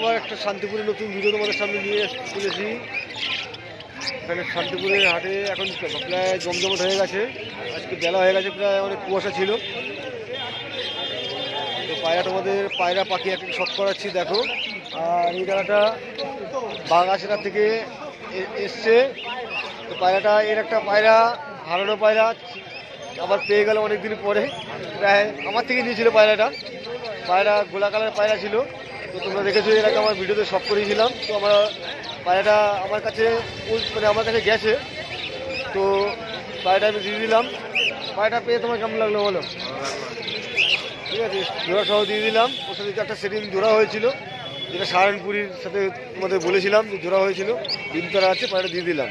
আবার একটা শান্তিপুরের নতুন ভিডিও তোমাদের সামনে নিয়ে চলেছি। এখানে শান্তিপুরের হাটে এখন প্রায় জমজমট হয়ে গেছে। আজকে বেলা হয়ে গেছে, প্রায় অনেক কুয়াশা ছিল। তো পায়রা তোমাদের পায়রা পাখি একটা শখ করাচ্ছি দেখো। আর এই জায়গাটা বাগাছড়া থেকে এসছে। তো পায়রাটা এর একটা পায়রা হারানো পায়রা আবার পেয়ে গেল অনেকদিন পরে। প্রায় আমার থেকে নিয়েছিল পায়রা গোলা কালার পায়রা ছিল। তো তোমরা দেখেছো এর আগে আমার ভিডিওতে শখ করিয়েছিলাম। তো আমার পায়রাটা আমার কাছে গেছে। তো পায়রাটা আমি দিয়ে দিলাম। পায়রাটা পেয়ে তোমার কেমন লাগলো বলো? ঠিক আছে, জোড়া সহ দিয়ে দিলাম। ওর সাথে একটা সেদিন জোড়া হয়েছিল, যেটা সাহারানপুরীর সাথে তোমাদের বলেছিলাম যে জোড়া হয়েছিল, ডিম তারা আছে, পায়রাটা দিয়ে দিলাম।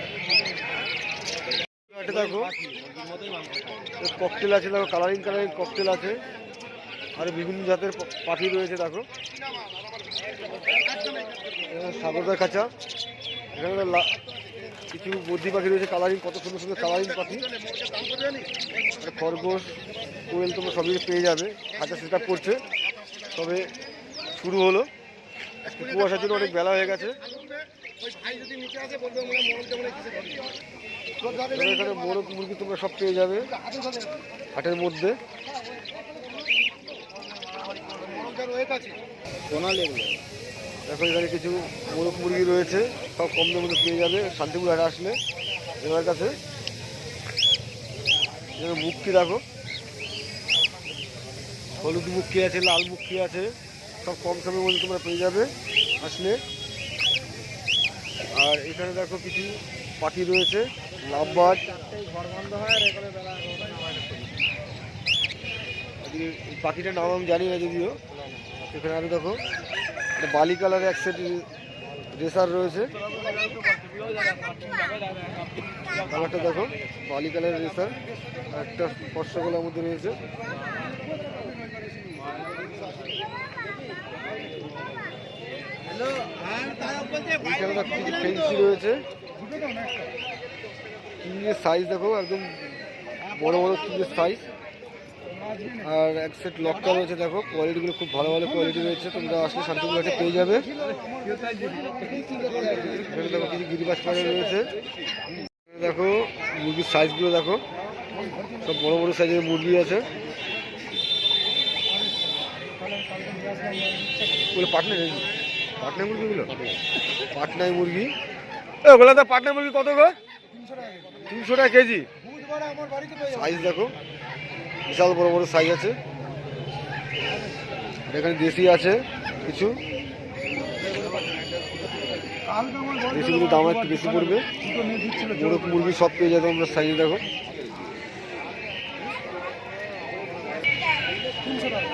এটা দেখো ককটেল আছে, দেখো কালারিং ককটেল আছে। আর বিভিন্ন জাতের পাখি রয়েছে দেখো। সাগরদার খাঁচা, এখানে কিছু বদ্রি পাখি রয়েছে কালারিং, কত সুন্দর সুন্দর কালারিং পাখি। খরগোশ, কোয়েল তোমরা সবই পেয়ে যাবে। খাঁচা সেট আপ করছে, তবে শুরু হলো। কুয়াশার জন্য অনেক বেলা হয়ে গেছে। এখানে মোরগ মুরগি তোমরা সব পেয়ে যাবে হাটের মধ্যে। দেখো এখানে কিছু মোরগ মুরগি রয়েছে, সব কম দামে পেয়ে যাবে শান্তিপুর হাটে আসলে এবার কাছে। মুক্তি দেখো, হলুদ মুক্তি আছে, লাল মুক্তি আছে, সব কম দামের মধ্যে তোমরা পেয়ে যাবে আসলে। আর এখানে দেখো কিছু পাখি রয়েছে, লাভবার্ড। পাখিটার নাম আমি জানি না যদিও। এখানে আরো দেখো বালি কালারের এক সেট রেসার রয়েছে। কালারটা দেখো বালি কালারের রেসার, একটা ফর্সা গলার মধ্যে রয়েছে। এখানে দেখো কিছু ফেন্সি রয়েছে। কিংয়ের সাইজ দেখো একদম বড় বড় কিংয়ের সাইজ। আর এক সেট লক্কা রয়েছে দেখো, কোয়ালিটিগুলো খুব ভালো ভালো কোয়ালিটি রয়েছে। তোমরা আসলে শান্তিপুর হাটে পেয়ে যাবে। এখানে দেখো কিছু গিরিবাজ পায়রা রয়েছে। দেখো মুরগির সাইজগুলো দেখো, সব বড় বড় সাইজের মুরগি আছে। পাটনা মুরগিগুলো পাটনাই মুরগি। ওগুলো তো পাটনা মুরগি কত গো? 300 টাকা কেজি। সাইজ দেখো বিশাল বড় বড় সাইজ আছে। এখানে দেশি আছে কিছু, দেশিগুলো দাম একটু বেশি পড়বে। মোরগ মুরগি সব পেয়ে যাবে আমরা সাইজ দেখো।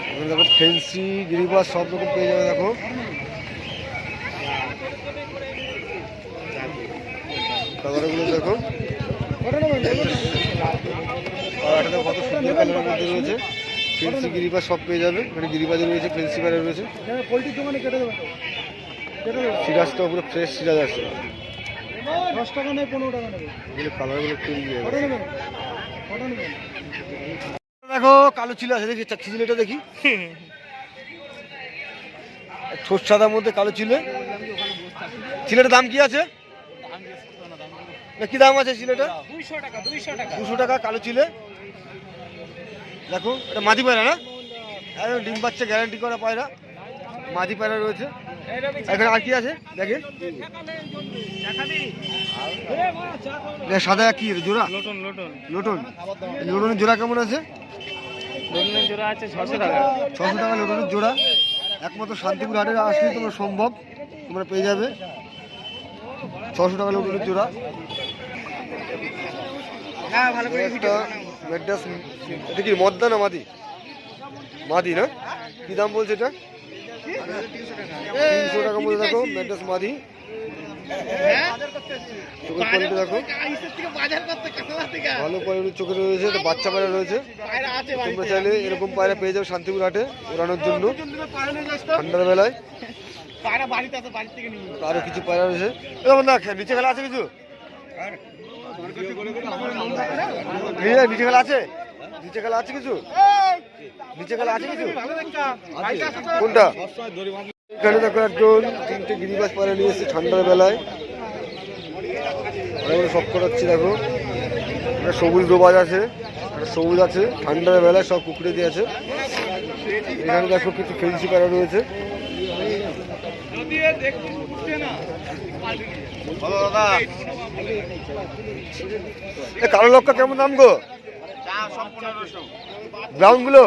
এখানে দেখো ফেন্সি গিরিবাজ সব রকম পেয়ে যাবে দেখো। কালারগুলো দেখো, কালারটা কত সুন্দর কালারের মধ্যে রয়েছে। ফেন্সি গিরিবাজ সব পেয়ে যাবে, মানে গিরিবাজে রয়েছে, ফেন্সি কালার রয়েছে। সিরাজটা পুরো ফ্রেশ সিরাজ আছে। 10 টাকা নেই, 15 টাকা নেবে। কালারগুলো দেখো কালো চিল আছে, দেখি চিলেটা দেখি। ঠোঁট সাদার মধ্যে কালো চিলে। চিলেটার দাম কি আছে? কি দাম আছে চিলেটা? 200 টাকা কালো চিলে। দেখো এটা মাদি পায়রা না, একদম ডিম বাচ্চা গ্যারান্টি করা পায়রা, মাদি পায়রা রয়েছে। এখানে আর কি আছে দেখেন, সাদা কি জোড়া? লোটনের জোড়া কেমন আছে? জোড়া আছে 600 টাকা। 600 টাকা লোটনের জোড়া। একমাত্র শান্তিপুর হাটে আসলে তোমরা সম্ভব, তোমরা পেয়ে যাবে 600 টাকা লোটনের জোড়া। একটা ম্যাড্রাস, এটা কি মদ্দা না মাদি? মাদি না? কি দাম বলছে এটা? 300 টাকা মধ্যে দেখো ম্যাড্রাস মাদি। চোখের কোয়ালিটি দেখো ভালো কোয়ালিটির চোখে রয়েছে। এটা বাচ্চা পায়রা রয়েছে। তোমরা চাইলে এরকম পায়রা পেয়ে যাবে শান্তিপুর হাটে ওড়ানোর জন্য ঠান্ডার বেলায়। আরো কিছু পায়রা রয়েছে। নিচে খেলা আছে কিছু? নিচে খেলা আছে? নিচে খেলা আছে কিছু? নিচে খেলা আছে কিছু? কোনটা? এখানে দেখো একজন 3টে গিরিবাজ পায়রা নিয়ে এসেছে ঠান্ডার বেলায়, অনেকগুলো শখ করাচ্ছি। দেখো একটা সবুজ দোবাজ আছে, একটা সবুজ আছে, ঠান্ডার বেলায় সব কুকুরে দিয়ে আছে। এখানে দেখো কিছু ফেন্সি পায়রা রয়েছে। কালো লক্কা কেমন দাম গো? ব্রাউন গুলো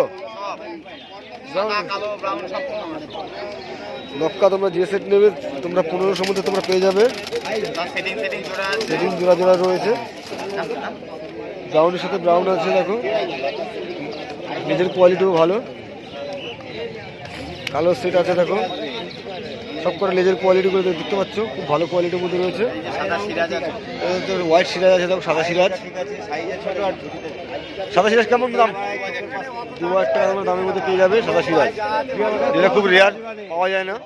লক্কা তোমরা যে সেট নেবে তোমরা 1500 মধ্যে তোমরা পেয়ে যাবে। সেটিং জোড়া জোড়া রয়েছে, ব্রাউনের সাথে ব্রাউন আছে। দেখো নিজের কোয়ালিটিও ভালো, কালো সেট আছে। দেখো সব করে লেজের কোয়ালিটিগুলো দেখতে পাচ্ছ, খুব ভালো কোয়ালিটির মধ্যে রয়েছে। হোয়াইট সিরাজ আছে, দেখো সাদা সিরাজ। সাদা সিরাজ কেমন দাম? 2000 টাকা দামের মধ্যে পেয়ে যাবে সাদা সিরাজ, যেটা খুব রেয়ার, পাওয়া যায় না।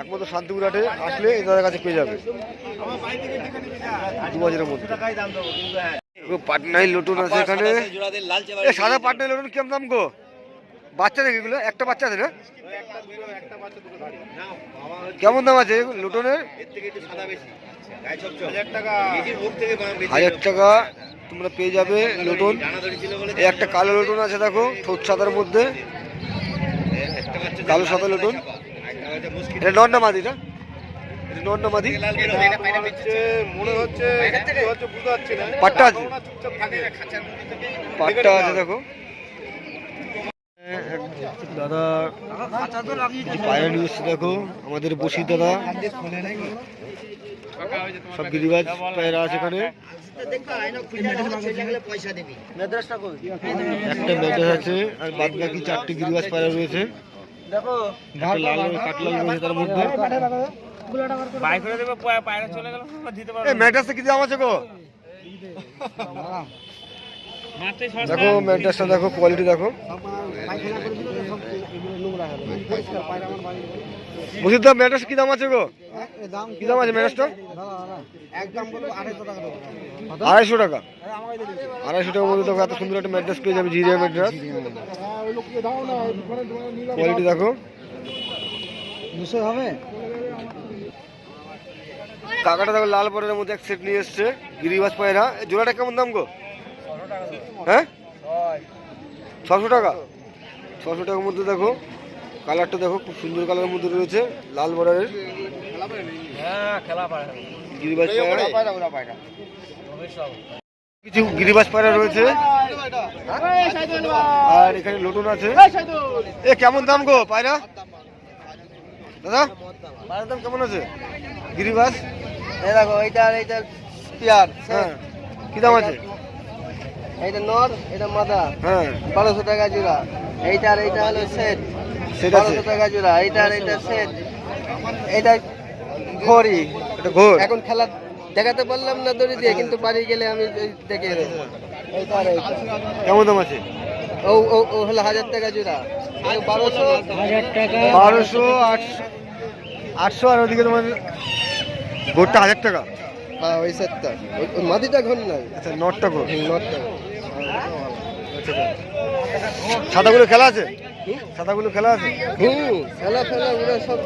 একমাত্র শান্তিপুরহাটে আসলে এদের কাছে পেয়ে যাবে 2000-এর মধ্যে। পাটনাই লটন আছে এখানে। সাদা পাটনাই লটন কেমন দাম গো? বাচ্চা দেখি এগুলো, একটা বাচ্চা আছে না? কেমন দাম আছে লটনের? 1000 টাকা তোমরা পেয়ে যাবে লটন। এই একটা কালো লটন আছে, দেখো ঠোঁট সাদার মধ্যে, কালো সাদা লটন। এটা নন্ডা মাদিটা, নন্ডা মাদি মনে হচ্ছে পাট্টা আছে, পাট্টা আছে। দেখো দাদা পায়রা নিয়ে এসছে, দেখো আমাদের বসির দাদা। সব গিরিবাজ পায়রা আছে এখানে। একটা মেডাস আছে, আর বাদ বাকি 4টে গিরিবাজ পায়রা রয়েছে। একটা লাল কাটলাল রয়েছে তার মধ্যে। মেডাসটা কি দাম আছে গো? দেখো মেডাসটা দেখো, কোয়ালিটি দেখো। বসির দাদা মেডাস কি দাম আছে গো? কি দাম আছে মেডাসটা? 250 টাকা। 250 টাকার মধ্যে দেখো এত সুন্দর একটা ম্যাড্রাস পেয়ে যাবে, জিরিয়া ম্যাড্রাস। কোয়ালিটি দেখো। কাকাটা দেখো লাল বর্ডারের মধ্যে এক সেট নিয়ে এসছে গিরিবাজ পায়রা। জোড়াটা কেমন দাম গো? হ্যাঁ 600 টাকা। 600 টাকার মধ্যে দেখো কালারটা দেখো, খুব সুন্দর কালারের মধ্যে রয়েছে, লাল বর্ডারের গিরিবাজ পায়রা। কিছু গিরিবাজ পায়রা রয়েছে, আর এখানে লটন আছে। এ কেমন দাম গো পায়রা দাদা? পায়রার দাম কেমন আছে গিরিবাজ? দেখো এইটা পেয়ার। হ্যাঁ কি দাম আছে? এইটা নর, এটা মাদা। হ্যাঁ 1200 টাকা জোড়া। এইটা হলো সেট, সেট আছে। 1200 টাকা জোড়া। এইটা সেট। এইটা ঘড়ি, এটা ঘোর। এখন খেলা দেখাতে পারলাম না দড়ি দিয়ে, কিন্তু বাড়ি গেলে আমি দেখে দেবো। এইটা কেমন দাম আছে? ও হলো 1000 টাকা জোড়া। 1200 টাকা, 1200, 800, আর ওদিকে তোমার ঘোরটা 1000 টাকা। হ্যাঁ ওই সেটটা, ওই মাদিটা ঘর নাই। আচ্ছা নটটা ঘোর। নটটা সাদাগুলো খেলা আছে? সাদাগুলো খেলা আছে? খেলা ওরা সব